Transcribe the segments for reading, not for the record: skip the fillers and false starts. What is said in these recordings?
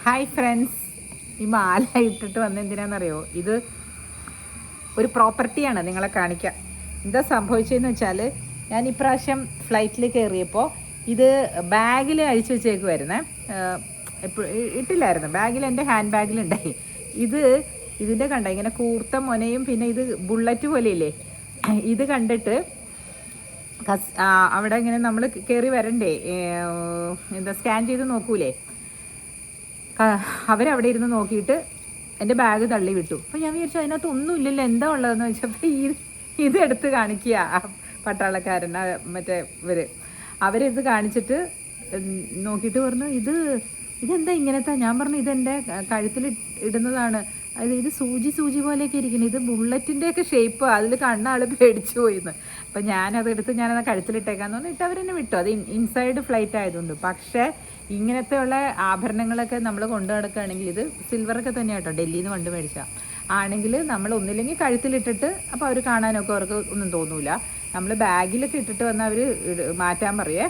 Hi friends, ഈ മാല ഇട്ടിട്ട് വന്നെന്തിനാണെന്നറിയോ? ഇത് ഒരു പ്രോപ്പർട്ടിയാണ്, നിങ്ങളെ കാണിക്കാം. എന്താ സംഭവിച്ചതെന്ന് വെച്ചാൽ, ഞാൻ ഇപ്രാവശ്യം ഫ്ലൈറ്റിൽ കയറിയപ്പോൾ ഇത് ബാഗിൽ അഴിച്ചു വെച്ചേക്കുമായിരുന്നേ. എപ്പോഴും ഇട്ടില്ലായിരുന്നു, ബാഗിൽ, എൻ്റെ ഹാൻഡ് ബാഗിലുണ്ടായി. ഇതിൻ്റെ കണ്ട ഇങ്ങനെ കൂർത്ത മൊനയും പിന്നെ ഇത് ബുള്ളറ്റ് പോലെയില്ലേ, ഇത് കണ്ടിട്ട് അവിടെ ഇങ്ങനെ നമ്മൾ കയറി വരണ്ടേ, എന്താ സ്കാൻ ചെയ്ത് നോക്കൂലേ, അവരവിടെ ഇരുന്ന് നോക്കിയിട്ട് എൻ്റെ ബാഗ് തള്ളി വിട്ടു. അപ്പോൾ ഞാൻ വിചാരിച്ചു അതിനകത്ത് ഒന്നും ഇല്ലല്ലോ, എന്താ ഉള്ളതെന്ന് വെച്ചപ്പോൾ ഇതെടുത്ത് കാണിക്കുക പട്ടാളക്കാരൻ, മറ്റേ അവരിത് കാണിച്ചിട്ട് നോക്കിയിട്ട് പറഞ്ഞു ഇതെന്താ ഇങ്ങനത്തെ. ഞാൻ പറഞ്ഞു ഇതെൻ്റെ കഴുത്തിൽ ഇടുന്നതാണ്, ഇത് സൂചി പോലെയൊക്കെ ഇരിക്കുന്നു, ഇത് ബുള്ളറ്റിൻ്റെയൊക്കെ ഷേപ്പ്, അതിൽ കണ്ണാൾ പേടിച്ചു പോയിന്ന്. അപ്പം ഞാനത് കഴുത്തിലിട്ടേക്കാന്ന് പറഞ്ഞിട്ട് അവരെന്നെ വിട്ടു. അത് ഇൻസൈഡ് ഫ്ലൈറ്റ് ആയതുകൊണ്ട്. പക്ഷേ ഇങ്ങനത്തെ ഉള്ള ആഭരണങ്ങളൊക്കെ നമ്മൾ കൊണ്ടു നടക്കുകയാണെങ്കിൽ, ഇത് സിൽവറൊക്കെ തന്നെയാണ് കേട്ടോ, ഡൽഹിയിൽ നിന്ന് കൊണ്ട് മേടിച്ചാൽ ആണെങ്കിൽ, നമ്മൾ ഒന്നില്ലെങ്കിൽ കഴുത്തിലിട്ടിട്ട് അപ്പോൾ അവർ കാണാനൊക്കെ അവർക്ക് ഒന്നും തോന്നൂല. നമ്മൾ ബാഗിലൊക്കെ ഇട്ടിട്ട് വന്നാൽ അവർ മാറ്റാൻ പറയേ.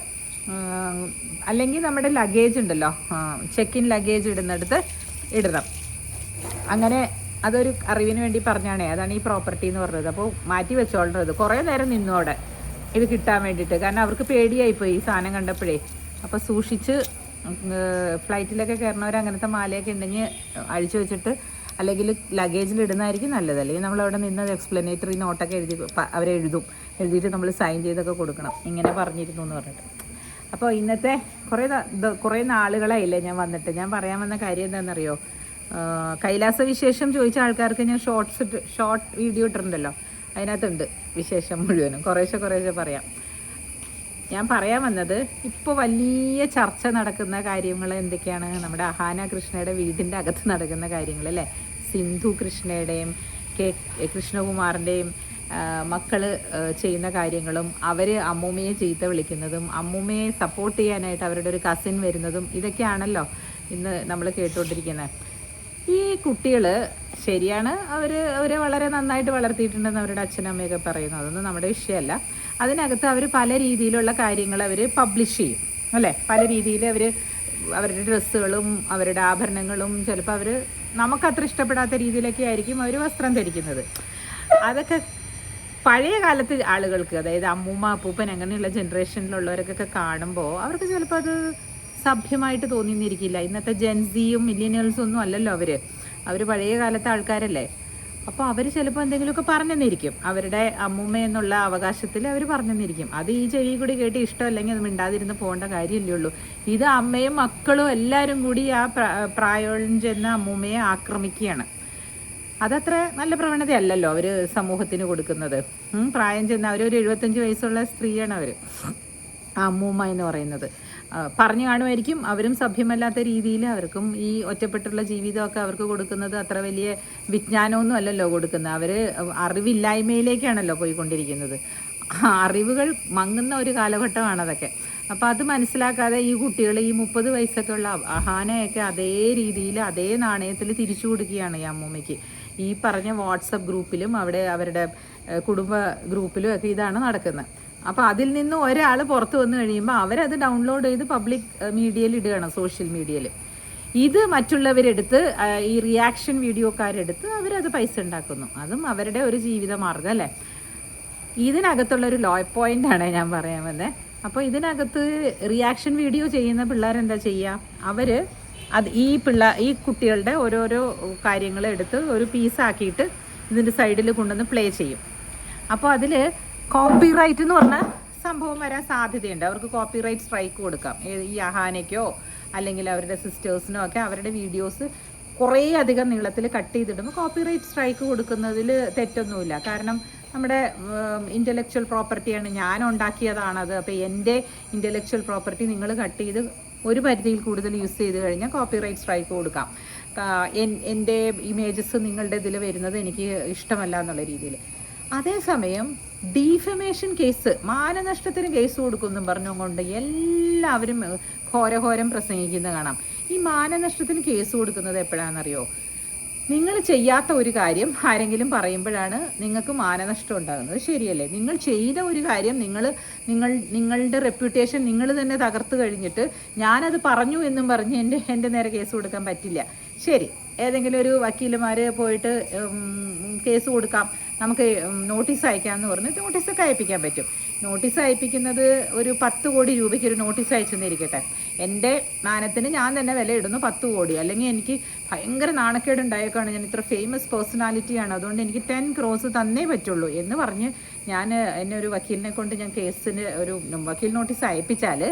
അല്ലെങ്കിൽ നമ്മുടെ ലഗേജ് ഉണ്ടല്ലോ, ചെക്ക് ഇൻ ലഗേജ് ഇടുന്നിടത്ത് ഇടണം. അങ്ങനെ അതൊരു അറിവിന് വേണ്ടി പറഞ്ഞാണേ, അതാണ് ഈ പ്രോപ്പർട്ടി എന്ന് പറഞ്ഞത്. അപ്പോൾ മാറ്റി വെച്ചോളേണ്ടത്. കുറേ നേരം നിന്നോടെ ഇത് കിട്ടാൻ വേണ്ടിയിട്ട്, കാരണം അവർക്ക് പേടിയായിപ്പോയി ഈ സാധനം കണ്ടപ്പോഴേ. അപ്പോൾ സൂക്ഷിച്ച് ഫ്ലൈറ്റിലൊക്കെ കയറണവർ അങ്ങനത്തെ മാലയൊക്കെ ഉണ്ടെങ്കിൽ അഴിച്ചു വെച്ചിട്ട് അല്ലെങ്കിൽ ലഗേജിൽ ഇടുന്നതായിരിക്കും നല്ലത്. അല്ലെങ്കിൽ നമ്മളവിടെ നിന്ന് എക്സ്പ്ലനേറ്ററി നോട്ടൊക്കെ എഴുതിയിട്ട് നമ്മൾ സൈൻ ചെയ്തൊക്കെ കൊടുക്കണം, ഇങ്ങനെ പറഞ്ഞിരുന്നു എന്ന് പറഞ്ഞിട്ട്. അപ്പോൾ ഇന്നത്തെ കുറേ നാളുകളായില്ലേ ഞാൻ വന്നിട്ട്. ഞാൻ പറയാൻ വന്ന കാര്യം എന്താണെന്നറിയോ? കൈലാസ വിശേഷം ചോദിച്ച ആൾക്കാർക്ക് ഞാൻ ഷോർട്ട് വീഡിയോ ഇട്ടിട്ടുണ്ടല്ലോ, അതിനകത്തുണ്ട് വിശേഷം മുഴുവനും, കുറേശ്ശെ പറയാം. ഞാൻ പറയാൻ വന്നത്, ഇപ്പോൾ വലിയ ചർച്ച നടക്കുന്ന കാര്യങ്ങൾ എന്തൊക്കെയാണ്? നമ്മുടെ അഹാന കൃഷ്ണയുടെ വീടിൻ്റെ അകത്ത് നടക്കുന്ന കാര്യങ്ങൾ അല്ലേ. സിന്ധു കൃഷ്ണയുടെയും കൃഷ്ണകുമാറിൻ്റെയും മക്കൾ ചെയ്യുന്ന കാര്യങ്ങളും, അവർ അമ്മൂമ്മയെ ചീത്ത വിളിക്കുന്നതും, അമ്മൂമ്മയെ സപ്പോർട്ട് ചെയ്യാനായിട്ട് അവരുടെ ഒരു കസിൻ വരുന്നതും, ഇതൊക്കെയാണല്ലോ ഇന്ന് നമ്മൾ കേട്ടുകൊണ്ടിരിക്കുന്നത്. ഈ കുട്ടികൾ ശരിയാണ്, അവരെ വളരെ നന്നായിട്ട് വളർത്തിയിട്ടുണ്ടെന്ന് അവരുടെ അച്ഛനമ്മയൊക്കെ പറയുന്നു, അതൊന്നും നമ്മുടെ വിഷയമല്ല. അതിനകത്ത് അവർ പല രീതിയിലുള്ള കാര്യങ്ങൾ അവർ പബ്ലിഷ് ചെയ്യും അല്ലേ. പല രീതിയിൽ അവരുടെ ഡ്രസ്സുകളും അവരുടെ ആഭരണങ്ങളും ചിലപ്പോൾ നമുക്കത്ര ഇഷ്ടപ്പെടാത്ത രീതിയിലൊക്കെ ആയിരിക്കും അവർ വസ്ത്രം ധരിക്കുന്നത്. അതൊക്കെ പഴയ കാലത്ത് ആളുകൾക്ക്, അതായത് അമ്മൂമ്മ അപ്പൂപ്പൻ അങ്ങനെയുള്ള ജനറേഷനിലുള്ളവർക്കൊക്കെ കാണുമ്പോൾ അവർക്ക് ചിലപ്പോൾ അത് സഭ്യമായിട്ട് തോന്നിയിരിക്കില്ല. ഇന്നത്തെ ജെൻസിയും മില്ലേനിയൽസും ഒന്നും അല്ലല്ലോ അവർ പഴയ കാലത്തെ ആൾക്കാരല്ലേ. അപ്പോൾ അവർ ചിലപ്പോൾ എന്തെങ്കിലുമൊക്കെ പറഞ്ഞെന്നിരിക്കും, അവരുടെ അമ്മൂമ്മ എന്നുള്ള അവകാശത്തിൽ അവർ പറഞ്ഞെന്നിരിക്കും. അത് ഈ ചെവി കൂടി കേട്ട് ഇഷ്ടമല്ലെങ്കിൽ അത് മിണ്ടാതിരുന്ന് പോകേണ്ട കാര്യമില്ലേ ഉള്ളൂ. ഇത് അമ്മയും മക്കളും എല്ലാവരും കൂടി ആ പ്രായം ചെന്ന അമ്മൂമ്മയെ ആക്രമിക്കുകയാണ്. അതത്ര നല്ല പ്രവണതയല്ലല്ലോ അവർ സമൂഹത്തിന് കൊടുക്കുന്നത്. പ്രായം ചെന്ന ഒരു 75 വയസ്സുള്ള സ്ത്രീയാണ് ആ അമ്മൂമ്മ എന്ന് പറയുന്നത്. പറഞ്ഞു കാണുമായിരിക്കും, അവരും സഭ്യമല്ലാത്ത രീതിയിൽ അവർക്കും ഈ ഒറ്റപ്പെട്ടുള്ള ജീവിതമൊക്കെ അവർക്ക് കൊടുക്കുന്നത് അത്ര വലിയ വിജ്ഞാനമൊന്നും അല്ലല്ലോ കൊടുക്കുന്നത്. അവർ അറിവില്ലായ്മയിലേക്കാണല്ലോ പോയിക്കൊണ്ടിരിക്കുന്നത്. അറിവുകൾ മങ്ങുന്ന ഒരു കാലഘട്ടമാണ് അതൊക്കെ. അപ്പോൾ അത് മനസ്സിലാക്കാതെ ഈ കുട്ടികൾ, ഈ 30 വയസ്സൊക്കെ ഉള്ള അഹാനയൊക്കെ അതേ രീതിയിൽ അതേ നാണയത്തിൽ തിരിച്ചു കൊടുക്കുകയാണ് ഈ അമ്മൂമ്മയ്ക്ക്. ഈ പറഞ്ഞ വാട്സപ്പ് ഗ്രൂപ്പിലും അവരുടെ കുടുംബ ഗ്രൂപ്പിലും ഒക്കെ ഇതാണ് നടക്കുന്നത്. അപ്പോൾ അതിൽ നിന്ന് ഒരാൾ പുറത്ത് വന്നു കഴിയുമ്പോൾ അവരത് ഡൗൺലോഡ് ചെയ്ത് പബ്ലിക് മീഡിയയിൽ ഇടുകയാണ്, സോഷ്യൽ മീഡിയയിൽ. ഇത് മറ്റുള്ളവരെടുത്ത്, ഈ റിയാക്ഷൻ വീഡിയോക്കാരെടുത്ത് അവരത് പൈസ ഉണ്ടാക്കുന്നു. അതും അവരുടെ ഒരു ജീവിത മാർഗ്ഗം അല്ലേ. ഇതിനകത്തുള്ളൊരു ലോ പോയിൻ്റാണ് ഞാൻ പറയാൻ വന്നത്. അപ്പോൾ ഇതിനകത്ത് റിയാക്ഷൻ വീഡിയോ ചെയ്യുന്ന പിള്ളേരെന്താ ചെയ്യുക? ഈ കുട്ടികളുടെ ഓരോരോ കാര്യങ്ങൾ എടുത്ത് ഒരു പീസാക്കിയിട്ട് ഇതിൻ്റെ സൈഡിൽ കൊണ്ടുവന്ന് പ്ലേ ചെയ്യും. അപ്പോൾ അതിൽ കോപ്പിറൈറ്റ് എന്ന് പറഞ്ഞ സംഭവം വരാൻ സാധ്യതയുണ്ട്. അവർക്ക് കോപ്പിറൈറ്റ് സ്ട്രൈക്ക് കൊടുക്കാം. ഈ അഹാനയ്ക്കോ അല്ലെങ്കിൽ അവരുടെ സിസ്റ്റേഴ്സിനോ ഒക്കെ അവരുടെ വീഡിയോസ് കുറേ അധികം നീളത്തിൽ കട്ട് ചെയ്തിടുമ്പോൾ കോപ്പിറൈറ്റ് സ്ട്രൈക്ക് കൊടുക്കുന്നതിൽ തെറ്റൊന്നുമില്ല. കാരണം നമ്മുടെ ഇൻ്റലക്ച്വൽ പ്രോപ്പർട്ടിയാണ്, ഞാൻ ഉണ്ടാക്കിയതാണത്. അപ്പോൾ എൻ്റെ ഇൻ്റലക്ച്വൽ പ്രോപ്പർട്ടി നിങ്ങൾ കട്ട് ചെയ്ത് ഒരു പരിധിയിൽ കൂടുതൽ യൂസ് ചെയ്ത് കഴിഞ്ഞാൽ കോപ്പിറൈറ്റ് സ്ട്രൈക്ക് കൊടുക്കാം. എൻ്റെ ഇമേജസ് നിങ്ങളുടെ ഇതിൽ വരുന്നത് എനിക്ക് ഇഷ്ടമല്ല എന്നുള്ള രീതിയിൽ. അതേസമയം ഡീഫമേഷൻ കേസ്, മാനനഷ്ടത്തിന് കേസ് കൊടുക്കുമെന്നും പറഞ്ഞുകൊണ്ട് എല്ലാവരും ഘോരഘോരം പ്രസംഗിക്കുന്നത് കാണാം. ഈ മാനനഷ്ടത്തിന് കേസ് കൊടുക്കുന്നത് എപ്പോഴാണെന്നറിയോ? നിങ്ങൾ ചെയ്യാത്ത ഒരു കാര്യം ആരെങ്കിലും പറയുമ്പോഴാണ് നിങ്ങൾക്ക് മാനനഷ്ടം ഉണ്ടാകുന്നത്. ശരിയല്ലേ? നിങ്ങൾ ചെയ്ത ഒരു കാര്യം നിങ്ങളുടെ റെപ്യൂട്ടേഷൻ നിങ്ങൾ തന്നെ തകർത്ത് കഴിഞ്ഞിട്ട് ഞാനത് പറഞ്ഞു എന്നും പറഞ്ഞ് എൻ്റെ നേരെ കേസ് കൊടുക്കാൻ പറ്റില്ല. ശരി, ഏതെങ്കിലും ഒരു വക്കീലുമാർ പോയിട്ട് കേസ് കൊടുക്കാം, നമുക്ക് നോട്ടീസ് അയക്കാമെന്ന് പറഞ്ഞ് നോട്ടീസൊക്കെ അയപ്പിക്കാൻ പറ്റും. നോട്ടീസ് അയപ്പിക്കുന്നത് ഒരു 10 കോടി രൂപയ്ക്ക് ഒരു നോട്ടീസ് അയച്ചെന്നിരിക്കട്ടെ, എൻ്റെ മാനത്തിന് ഞാൻ തന്നെ വില ഇടുന്നു 10 കോടി. അല്ലെങ്കിൽ എനിക്ക് ഭയങ്കര നാണക്കേടുണ്ടായേക്കാണ്, ഞാൻ ഇത്ര ഫേമസ് പേഴ്സണാലിറ്റിയാണ്, അതുകൊണ്ട് എനിക്ക് 10 crores തന്നേ പറ്റുള്ളൂ എന്ന് പറഞ്ഞ് എന്നെ ഒരു വക്കീലിനെ കൊണ്ട് ഞാൻ കേസിന് ഒരു വക്കീൽ നോട്ടീസ് അയപ്പിച്ചാൽ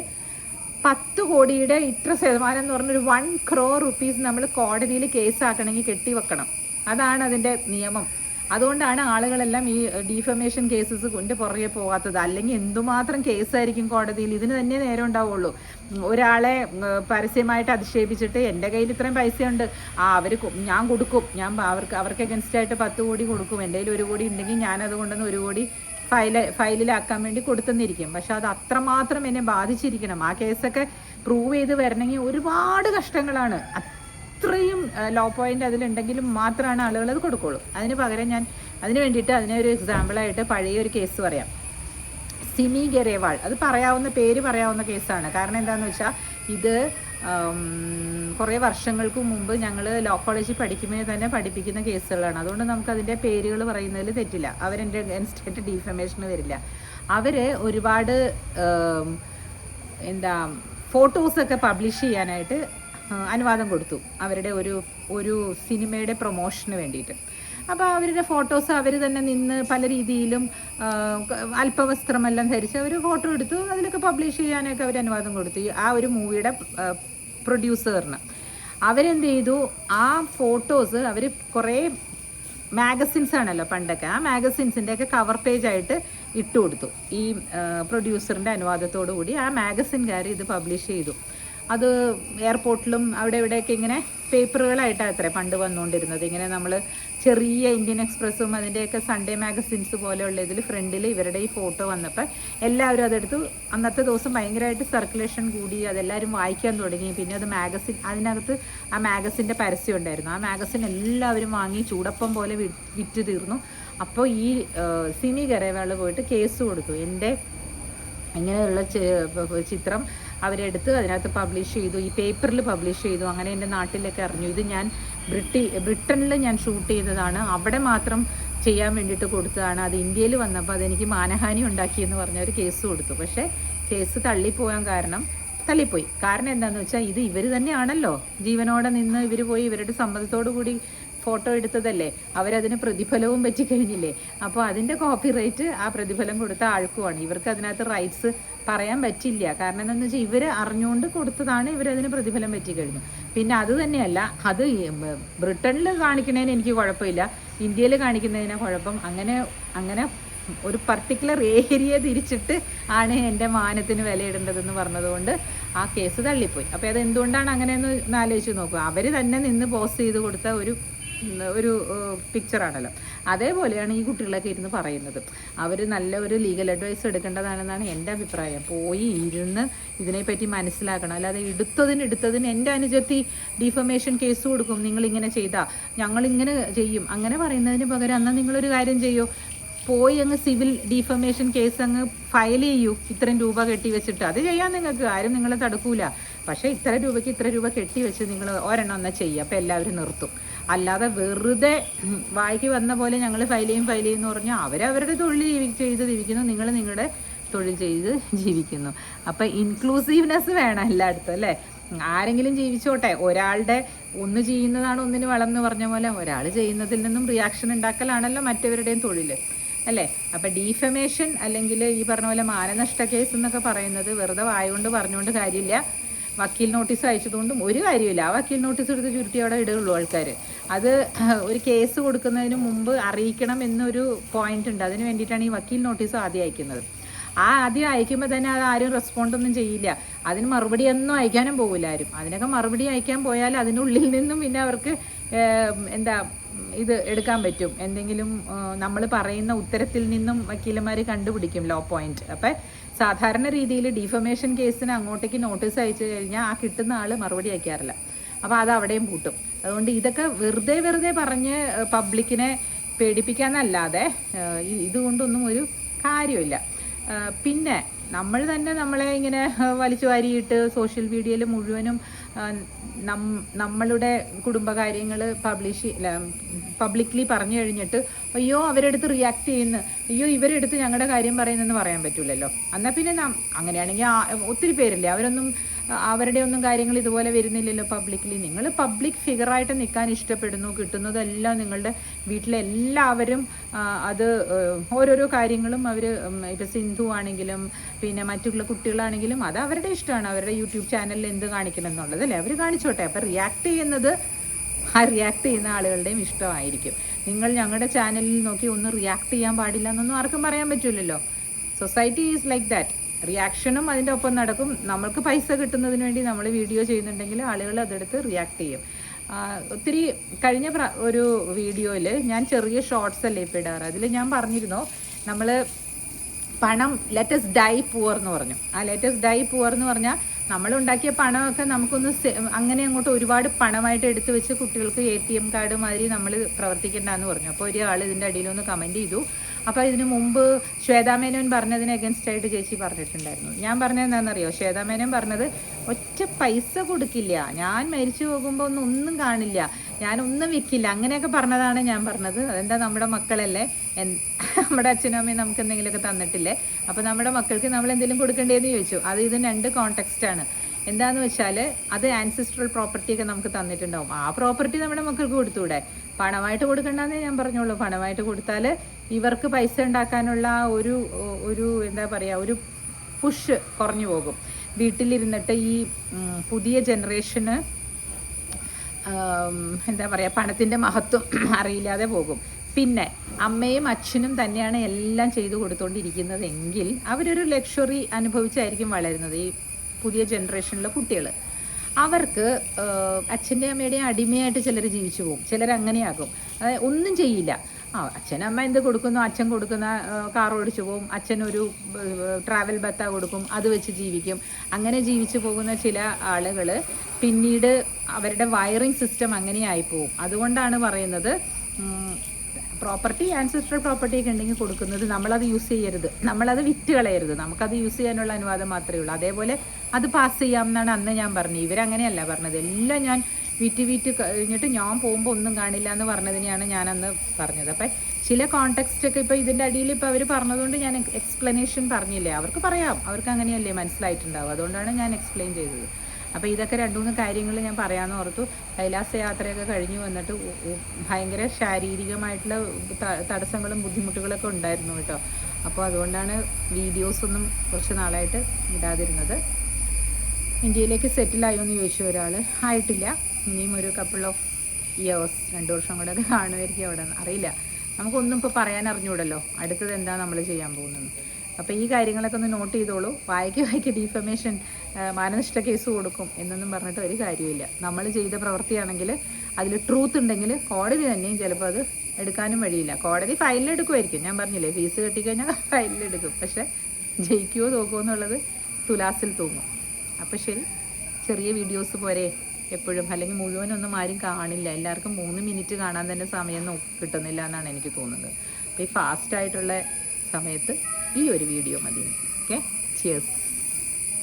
10 കോടിയുടെ ഇത്ര ശതമാനം എന്ന് പറഞ്ഞൊരു 1 crore rupees നമ്മൾ കോടതിയിൽ കേസാക്കണമെങ്കിൽ കെട്ടിവെക്കണം. അതാണ് അതിൻ്റെ നിയമം. അതുകൊണ്ടാണ് ആളുകളെല്ലാം ഈ ഡീഫമേഷൻ കേസസ് കൊണ്ട് പുറകെ പോകാത്തത്. അല്ലെങ്കിൽ എന്തുമാത്രം കേസായിരിക്കും കോടതിയിൽ, ഇതിന് തന്നെ നേരം ഉണ്ടാവുള്ളൂ. ഒരാളെ പരസ്യമായിട്ട് അധിക്ഷേപിച്ചിട്ട് എൻ്റെ കയ്യിൽ ഇത്രയും പൈസയുണ്ട്, ഞാൻ കൊടുക്കും, അവർക്ക് അഗൻസ്റ്റായിട്ട് 10 കോടി കൊടുക്കും, എൻ്റെ കയ്യിൽ 1 കോടി ഉണ്ടെങ്കിൽ ഞാനത് കൊണ്ടുവന്ന് 1 കോടി ഫയലിലാക്കാൻ വേണ്ടി കൊടുത്തെന്നിരിക്കും. പക്ഷെ അത് അത്രമാത്രം എന്നെ ബാധിച്ചിരിക്കണം. ആ കേസൊക്കെ പ്രൂവ് ചെയ്ത് വരണമെങ്കിൽ ഒരുപാട് കഷ്ടങ്ങളാണ്. അത്രയും ലോ പോയിന്റ് അതിലുണ്ടെങ്കിലും മാത്രമാണ് ആളുകൾ അത് കൊടുക്കുള്ളൂ. അതിന് പകരം ഞാൻ അതിന് വേണ്ടിയിട്ട് അതിനൊരു എക്സാമ്പിളായിട്ട് പഴയ ഒരു കേസ് പറയാം. സിമി ഗരേവാൾ, അത് പേര് പറയാവുന്ന കേസാണ്. കാരണം എന്താണെന്ന് വെച്ചാൽ ഇത് കുറേ വർഷങ്ങൾക്ക് മുമ്പ് ഞങ്ങൾ ലോ കോളേജിൽ പഠിക്കുമ്പോൾ തന്നെ പഠിപ്പിക്കുന്ന കേസുകളാണ്. അതുകൊണ്ട് നമുക്ക് അതിൻ്റെ പേരുകൾ പറയുന്നതിൽ തെറ്റില്ല. അവരെൻ്റെ അഗൻസ്റ്റായിട്ട് ഡീഫമേഷന് വരില്ല. അവർ ഒരുപാട് ഫോട്ടോസൊക്കെ പബ്ലിഷ് ചെയ്യാനായിട്ട് അനുവാദം കൊടുത്തു, അവരുടെ ഒരു സിനിമയുടെ പ്രൊമോഷന് വേണ്ടിയിട്ട്. അപ്പോൾ അവരുടെ ഫോട്ടോസ് അവർ തന്നെ നിന്ന് പല രീതിയിലും അല്പവസ്ത്രമെല്ലാം ധരിച്ച് അവർ ഫോട്ടോ എടുത്തു, അതിലൊക്കെ പബ്ലിഷ് ചെയ്യാനൊക്കെ അവർ അനുവാദം കൊടുത്തു. ആ ഒരു മൂവിയുടെ പ്രൊഡ്യൂസറിന് അവരെന്ത് ചെയ്തു, ആ ഫോട്ടോസ് അവർ കുറേ മാഗസിൻസ് ആണല്ലോ പണ്ടൊക്കെ, ആ മാഗസിൻസിൻ്റെയൊക്കെ കവർ പേജായിട്ട് ഇട്ട് കൊടുത്തു. ഈ പ്രൊഡ്യൂസറിൻ്റെ അനുവാദത്തോടു കൂടി ആ മാഗസിൻകാർ ഇത് പബ്ലിഷ് ചെയ്തു. അത് എയർപോർട്ടിലും അവിടെ ഇവിടെയൊക്കെ ഇങ്ങനെ പേപ്പറുകളായിട്ടാണ് അത്രേ പണ്ട് വന്നുകൊണ്ടിരുന്നത്. ഇങ്ങനെ നമ്മൾ ചെറിയ ഇന്ത്യൻ എക്സ്പ്രസ്സും അതിൻ്റെയൊക്കെ സൺഡേ മാഗസിൻസ് പോലെയുള്ള ഇതിൽ ഫ്രണ്ടിൽ ഇവരുടെ ഈ ഫോട്ടോ വന്നപ്പോൾ എല്ലാവരും അതെടുത്ത് അന്നത്തെ ദിവസം ഭയങ്കരമായിട്ട് സർക്കുലേഷൻ കൂടി, അതെല്ലാവരും വായിക്കാൻ തുടങ്ങി. പിന്നെ അത് അതിനകത്ത് ആ മാഗസിൻ്റെ പരസ്യം ഉണ്ടായിരുന്നു. ആ മാഗസിൻ എല്ലാവരും വാങ്ങി ചൂടപ്പം പോലെ വിറ്റ് തീർന്നു. അപ്പോൾ ഈ സിമി ഗരേവാൾ പോയിട്ട് കേസ് കൊടുത്തു. എൻ്റെ ഇങ്ങനെയുള്ള ചിത്രം അവരെടുത്ത് അതിനകത്ത് പബ്ലിഷ് ചെയ്തു, ഈ പേപ്പറിൽ പബ്ലിഷ് ചെയ്തു. അങ്ങനെ എൻ്റെ നാട്ടിലൊക്കെ അറിഞ്ഞു. ഇത് ഞാൻ ബ്രിട്ടനിൽ ഞാൻ ഷൂട്ട് ചെയ്തതാണ്, അവിടെ മാത്രം ചെയ്യാൻ വേണ്ടിയിട്ട് കൊടുത്തതാണ്. അത് ഇന്ത്യയിൽ വന്നപ്പോൾ അതെനിക്ക് മാനഹാനി ഉണ്ടാക്കിയെന്ന് പറഞ്ഞ ഒരു കേസ് കൊടുത്തു. പക്ഷേ കേസ് തള്ളിപ്പോയി. കാരണം എന്താണെന്ന് വെച്ചാൽ ഇത് ഇവർ തന്നെയാണല്ലോ ജീവനോടെ നിന്ന് ഇവർ പോയി ഇവരുടെ സമ്മതത്തോടു കൂടി ഫോട്ടോ എടുത്തതല്ലേ, അവരതിന് പ്രതിഫലവും പറ്റിക്കഴിഞ്ഞില്ലേ. അപ്പോൾ അതിൻ്റെ കോപ്പിറൈറ്റ് ആ പ്രതിഫലം കൊടുത്ത ആൾക്കുമാണ്. ഇവർക്ക് അതിനകത്ത് റൈറ്റ്സ് പറയാൻ പറ്റില്ല. കാരണം എന്താണെന്ന് വെച്ചാൽ ഇവർ അറിഞ്ഞുകൊണ്ട് കൊടുത്തതാണ്, ഇവരതിന് പ്രതിഫലം പറ്റിക്കഴിഞ്ഞു. പിന്നെ അത് തന്നെയല്ല, അത് ബ്രിട്ടനിൽ കാണിക്കുന്നതിന് എനിക്ക് കുഴപ്പമില്ല, ഇന്ത്യയിൽ കാണിക്കുന്നതിന് കുഴപ്പം. അങ്ങനെ ഒരു പർട്ടിക്കുലർ ഏരിയ തിരിച്ചിട്ട് ആണ് എൻ്റെ മാനത്തിന് വിലയിടേണ്ടതെന്ന് പറഞ്ഞതുകൊണ്ട് ആ കേസ് തള്ളിപ്പോയി. അപ്പോൾ അത് എന്തുകൊണ്ടാണ് അങ്ങനെയെന്ന് ആലോചിച്ച് നോക്കുക. അവർ തന്നെ നിന്ന് പോസ്റ്റ് ചെയ്ത് കൊടുത്ത ഒരു പിക്ചറാണല്ലോ. അതേപോലെയാണ് ഈ കുട്ടികളൊക്കെ ഇരുന്ന് പറയുന്നത്. അവർ നല്ല ഒരു ലീഗൽ അഡ്വൈസ് എടുക്കേണ്ടതാണെന്നാണ് എൻ്റെ അഭിപ്രായം. പോയി ഇരുന്ന് ഇതിനെപ്പറ്റി മനസ്സിലാക്കണം. അല്ലാതെ എടുത്തതിന് എൻ്റെ അനുജത്തി ഡീഫമേഷൻ കേസ് കൊടുക്കും, നിങ്ങളിങ്ങനെ ചെയ്താൽ ഞങ്ങളിങ്ങനെ ചെയ്യും, അങ്ങനെ പറയുന്നതിന് പകരം എന്നാൽ നിങ്ങളൊരു കാര്യം ചെയ്യൂ, പോയി അങ്ങ് സിവിൽ ഡീഫമേഷൻ കേസ് അങ്ങ് ഫയൽ ചെയ്യൂ, ഇത്രയും രൂപ കെട്ടിവെച്ചിട്ട്. അത് ചെയ്യാൻ നിങ്ങൾക്ക് ആരും നിങ്ങളെ തടുക്കൂല. പക്ഷേ ഇത്ര രൂപയ്ക്ക് ഇത്ര രൂപ കെട്ടിവെച്ച് നിങ്ങൾ ഒരെണ്ണം എന്നാൽ ചെയ്യുക, അപ്പോൾ എല്ലാവരും നിർത്തും. അല്ലാതെ വെറുതെ വായിക്ക് വന്ന പോലെ ഞങ്ങൾ ഫയൽ ചെയ്യുമെന്ന് പറഞ്ഞാൽ അവരവരുടെ തൊഴിൽ ചെയ്ത് ജീവിക്കുന്നു, നിങ്ങൾ നിങ്ങളുടെ തൊഴിൽ ചെയ്ത് ജീവിക്കുന്നു. അപ്പോൾ ഇൻക്ലൂസീവ്നെസ് വേണം എല്ലായിടത്തും അല്ലേ. ആരെങ്കിലും ജീവിച്ചോട്ടെ, ഒരാളുടെ ഒന്ന് ചെയ്യുന്നതാണ് ഒന്നിന് വളർന്ന് പറഞ്ഞ പോലെ ഒരാൾ ചെയ്യുന്നതിൽ നിന്നും റിയാക്ഷൻ ഉണ്ടാക്കലാണല്ലോ മറ്റവരുടെയും തൊഴിൽ അല്ലേ. അപ്പോൾ ഡീഫമേഷൻ അല്ലെങ്കിൽ ഈ പറഞ്ഞ പോലെ മാനനഷ്ട കേസ് എന്നൊക്കെ പറയുന്നത് വെറുതെ വായുകൊണ്ട് പറഞ്ഞുകൊണ്ട് കാര്യമില്ല. വക്കീൽ നോട്ടീസ് അയച്ചതുകൊണ്ടും ഒരു കാര്യമില്ല. ആ വക്കീൽ നോട്ടീസ് എടുത്ത് ചുരുട്ടി അവിടെ ഇടുകയുള്ളൂ ആൾക്കാർ. അത് ഒരു കേസ് കൊടുക്കുന്നതിന് മുമ്പ് അറിയിക്കണം എന്നൊരു പോയിന്റ് ഉണ്ട്. അതിന് വേണ്ടിയിട്ടാണ് ഈ വക്കീൽ നോട്ടീസ് ആദ്യം അയക്കുന്നത്. ആദ്യം അയക്കുമ്പോൾ തന്നെ അത് ആരും റെസ്പോണ്ടൊന്നും ചെയ്യില്ല. അതിന് മറുപടി ഒന്നും അയക്കാനും പോകില്ല ആരും. അതിനൊക്കെ മറുപടി അയക്കാൻ പോയാൽ അതിനുള്ളിൽ നിന്നും പിന്നെ അവർക്ക് ഇത് എടുക്കാൻ പറ്റും. എന്തെങ്കിലും നമ്മൾ പറയുന്ന ഉത്തരത്തിൽ നിന്നും വക്കീലന്മാർ കണ്ടുപിടിക്കും ലോ പോയിന്റ്. അപ്പം സാധാരണ രീതിയിൽ ഡീഫമേഷൻ കേസിന് അങ്ങോട്ടേക്ക് നോട്ടീസ് അയച്ചു കഴിഞ്ഞാൽ ആ കിട്ടുന്ന ആൾ മറുപടി അയക്കാറില്ല. അപ്പോൾ അത് അവിടെയും പൂട്ടും. അതുകൊണ്ട് ഇതൊക്കെ വെറുതെ പറഞ്ഞ് പബ്ലിക്കിനെ പേടിപ്പിക്കാന്നല്ലാതെ ഇതുകൊണ്ടൊന്നും ഒരു കാര്യമില്ല. പിന്നെ നമ്മൾ തന്നെ നമ്മളെ ഇങ്ങനെ വലിച്ചു വാരിയിട്ട് സോഷ്യൽ മീഡിയയിൽ മുഴുവനും നമ്മളുടെ കുടുംബകാര്യങ്ങൾ പബ്ലിക്ലി പറഞ്ഞു കഴിഞ്ഞിട്ട് അയ്യോ അവരെടുത്ത് റിയാക്ട് ചെയ്യുന്നു, അയ്യോ ഇവരെടുത്ത് ഞങ്ങളുടെ കാര്യം പറയുന്നെന്ന് പറയാൻ പറ്റില്ലല്ലോ. എന്നാൽ പിന്നെ അങ്ങനെയാണെങ്കിൽ ഒത്തിരി പേരില്ലേ, അവരുടെ ഒന്നും കാര്യങ്ങൾ ഇതുപോലെ വരുന്നില്ലല്ലോ പബ്ലിക്കലി. നിങ്ങൾ പബ്ലിക് ഫിഗറായിട്ട് നിൽക്കാൻ ഇഷ്ടപ്പെടുന്നു, കിട്ടുന്നതെല്ലാം നിങ്ങളുടെ വീട്ടിലെല്ലാവരും അത് ഓരോരോ കാര്യങ്ങളും അവർ ഇപ്പോൾ സിന്ധു ആണെങ്കിലും പിന്നെ മറ്റുള്ള കുട്ടികളാണെങ്കിലും അത് അവരുടെ ഇഷ്ടമാണ്. അവരുടെ യൂട്യൂബ് ചാനലിൽ എന്ത് കാണിക്കണം എന്നുള്ളതല്ലേ അവർ കാണിച്ചോട്ടെ. അപ്പോൾ റിയാക്ട് ചെയ്യുന്ന ആളുകളുടെയും ഇഷ്ടമായിരിക്കും. നിങ്ങൾ ഞങ്ങളുടെ ചാനലിൽ നോക്കി ഒന്നും റിയാക്ട് ചെയ്യാൻ പാടില്ല എന്നൊന്നും ആർക്കും പറയാൻ പറ്റില്ലല്ലോ. Society is like that. റിയാക്ഷനും അതിൻ്റെ ഒപ്പം നടക്കും. നമ്മൾക്ക് പൈസ കിട്ടുന്നതിന് വേണ്ടി നമ്മൾ വീഡിയോ ചെയ്യുന്നുണ്ടെങ്കിൽ ആളുകൾ അതെടുത്ത് റിയാക്ട് ചെയ്യും. ഒത്തിരി കഴിഞ്ഞ ഒരു വീഡിയോയിൽ ഞാൻ ചെറിയ ഷോർട്സ് അല്ലേ ഇപ്പോൾ ഇടാറ്, അതിൽ ഞാൻ പറഞ്ഞിരുന്നു നമ്മൾ പണം ലെറ്റസ് ഡൈ പുവർ എന്ന് പറഞ്ഞു. ആ ലെറ്റസ് ഡൈ പുവർ എന്ന് പറഞ്ഞാൽ നമ്മളുണ്ടാക്കിയ പണമൊക്കെ നമുക്കൊന്ന് അങ്ങനെ അങ്ങോട്ട് ഒരുപാട് പണമായിട്ട് എടുത്തു വെച്ച് കുട്ടികൾക്ക് ATM കാർഡ് മാതിരി നമ്മൾ പ്രവർത്തിക്കേണ്ടെന്ന് പറഞ്ഞു. അപ്പോൾ ഒരാൾ ഇതിൻ്റെ അടിയിലൊന്ന് കമൻറ്റ് ചെയ്തു. അപ്പോൾ ഇതിനു മുമ്പ് ശ്വേതാമേനോൻ പറഞ്ഞതിന് അഗൻസ്റ്റായിട്ട് ചേച്ചി പറഞ്ഞിട്ടുണ്ടായിരുന്നു. ഞാൻ പറഞ്ഞത് എന്താണെന്നറിയോ? ശ്വേതാമേനോൻ പറഞ്ഞത് ഒറ്റ പൈസ കൊടുക്കില്ല, ഞാൻ മരിച്ചു പോകുമ്പോൾ ഒന്നും കാണില്ല, ഞാനൊന്നും വിൽക്കില്ല, അങ്ങനെയൊക്കെ പറഞ്ഞതാണ് ഞാൻ പറഞ്ഞത്. അതെന്താ, നമ്മുടെ മക്കളല്ലേ, നമ്മുടെ അച്ഛനും അമ്മയും നമുക്ക് എന്തെങ്കിലുമൊക്കെ തന്നിട്ടില്ലേ, അപ്പോൾ നമ്മുടെ മക്കൾക്ക് നമ്മൾ എന്തെങ്കിലും കൊടുക്കേണ്ടതെന്ന് ചോദിച്ചു. അത് ഇത് 2 കോണ്ടെക്സ്റ്റാണ്. എന്താണെന്ന് വെച്ചാൽ അത് ആൻസിസ്ട്രൽ പ്രോപ്പർട്ടിയൊക്കെ നമുക്ക് തന്നിട്ടുണ്ടാവും. ആ പ്രോപ്പർട്ടി നമ്മുടെ മക്കൾക്ക് കൊടുത്തുകൂടെ? പണമായിട്ട് കൊടുക്കണ്ടെന്നേ ഞാൻ പറഞ്ഞോളൂ. പണമായിട്ട് കൊടുത്താൽ ഇവർക്ക് പൈസ ഉണ്ടാക്കാനുള്ള ഒരു എന്താ പറയുക, ഒരു പുഷ് കുറഞ്ഞു പോകും. വീട്ടിലിരുന്നിട്ട് ഈ പുതിയ ജനറേഷന് എന്താ പറയുക, പണത്തിൻ്റെ മഹത്വം അറിയില്ലാതെ പോകും. പിന്നെ അമ്മയും അച്ഛനും തന്നെയാണ് എല്ലാം ചെയ്തു കൊടുത്തുകൊണ്ടിരിക്കുന്നതെങ്കിൽ അവരൊരു ലക്ഷറി അനുഭവിച്ചായിരിക്കും വളരുന്നത്. ഈ പുതിയ ജനറേഷനിലെ കുട്ടികൾ അവർക്ക് അച്ഛൻ്റെയും അമ്മയുടെയും അടിമയായിട്ട് ചിലർ ജീവിച്ചു പോകും, ചിലർ അങ്ങനെയാകും. അതായത് ഒന്നും ചെയ്യില്ല. അച്ഛനമ്മ എന്ത് കൊടുക്കുന്നു, അച്ഛൻ കൊടുക്കുന്ന കാർ ഓടിച്ചു പോകും, അച്ഛനൊരു ട്രാവൽ ബത്ത കൊടുക്കും, അത് വെച്ച് ജീവിക്കും. അങ്ങനെ ജീവിച്ചു പോകുന്ന ചില ആളുകൾ പിന്നീട് അവരുടെ വയറിംഗ് സിസ്റ്റം അങ്ങനെയായി പോകും. അതുകൊണ്ടാണ് പറയുന്നത് പ്രോപ്പർട്ടി, ആൻസിസ്ട്രൽ പ്രോപ്പർട്ടി ഒക്കെ ഉണ്ടെങ്കിൽ കൊടുക്കുന്നത് നമ്മളത് യൂസ് ചെയ്യരുത്, നമ്മളത് വിറ്റ് കളയരുത്, നമുക്കത് യൂസ് ചെയ്യാനുള്ള അനുവാദം മാത്രമേ ഉള്ളൂ. അതേപോലെ അത് പാസ് ചെയ്യാം എന്നാണ് അന്ന് ഞാൻ പറഞ്ഞത്. ഇവരങ്ങനെയല്ല പറഞ്ഞത്. എല്ലാം ഞാൻ വിറ്റ് കഴിഞ്ഞിട്ട് ഞാൻ പോകുമ്പോൾ ഒന്നും കാണില്ല എന്ന് പറഞ്ഞതിനെയാണ് ഞാനന്ന് പറഞ്ഞത്. അപ്പം ചില കോണ്ടെക്സ്റ്റൊക്കെ ഇപ്പോൾ ഇതിൻ്റെ അടിയിൽ ഇപ്പോൾ അവർ പറഞ്ഞതുകൊണ്ട് ഞാൻ എക്സ്പ്ലനേഷൻ പറഞ്ഞില്ലേ, അവർക്ക് പറയാം, അവർക്ക് അങ്ങനെയല്ലേ മനസ്സിലായിട്ടുണ്ടാവും. അതുകൊണ്ടാണ് ഞാൻ എക്സ്പ്ലെയിൻ ചെയ്തത്. അപ്പോൾ ഇതൊക്കെ 2-3 കാര്യങ്ങൾ ഞാൻ പറയാമെന്ന് ഓർത്തു. കൈലാസ യാത്രയൊക്കെ കഴിഞ്ഞു വന്നിട്ട് ഭയങ്കര ശാരീരികമായിട്ടുള്ള തടസ്സങ്ങളും ബുദ്ധിമുട്ടുകളൊക്കെ ഉണ്ടായിരുന്നു കേട്ടോ. അപ്പോൾ അതുകൊണ്ടാണ് വീഡിയോസൊന്നും കുറച്ച് നാളായിട്ട് ഇടാതിരുന്നത്. ഇന്ത്യയിലേക്ക് സെറ്റിലായോ എന്ന് ചോദിച്ചു ഒരാൾ. ആയിട്ടില്ല, ഇനിയും ഒരു കപ്പിൾ ഓഫ് ഇയേഴ്സ്, 2 വർഷം കൂടെ ഒക്കെ കാണുമായിരിക്കും അവിടെ, അറിയില്ല. നമുക്കൊന്നും ഇപ്പോൾ പറയാൻ അറിഞ്ഞൂടല്ലോ അടുത്തത് എന്താ നമ്മൾ ചെയ്യാൻ പോകുന്നത്. അപ്പോൾ ഈ കാര്യങ്ങളൊക്കെ ഒന്ന് നോട്ട് ചെയ്തോളൂ. വായിക്ക് ഡിഫമേഷൻ, മാനനഷ്ട കേസ് കൊടുക്കും എന്നൊന്നും പറഞ്ഞിട്ട് ഒരു കാര്യമില്ല. നമ്മൾ ചെയ്ത പ്രവൃത്തിയാണെങ്കിൽ അതിൽ ട്രൂത്ത് ഉണ്ടെങ്കിൽ കോടതി തന്നെയും ചിലപ്പോൾ അത് എടുക്കാനും വഴിയില്ല. കോടതി ഫയലിലെടുക്കുമായിരിക്കും, ഞാൻ പറഞ്ഞില്ലേ, ഫീസ് കെട്ടിക്കഴിഞ്ഞാൽ ഫയലിലെടുക്കും. പക്ഷേ ജയിക്കുമോ തോക്കുമോ എന്നുള്ളത് തുലാസിൽ തൂങ്ങും. അപ്പോൾ ശരി, ചെറിയ വീഡിയോസ് പോരെ എപ്പോഴും, അല്ലെങ്കിൽ മുഴുവനൊന്നും ആരും കാണില്ല. എല്ലാവർക്കും 3 മിനിറ്റ് കാണാൻ തന്നെ സമയം കിട്ടുന്നില്ല എന്നാണ് എനിക്ക് തോന്നുന്നത്. അപ്പോൾ ഈ ഫാസ്റ്റായിട്ടുള്ള സമയത്ത് ഈ ഒരു വീഡിയോ മതി. Okay, cheers.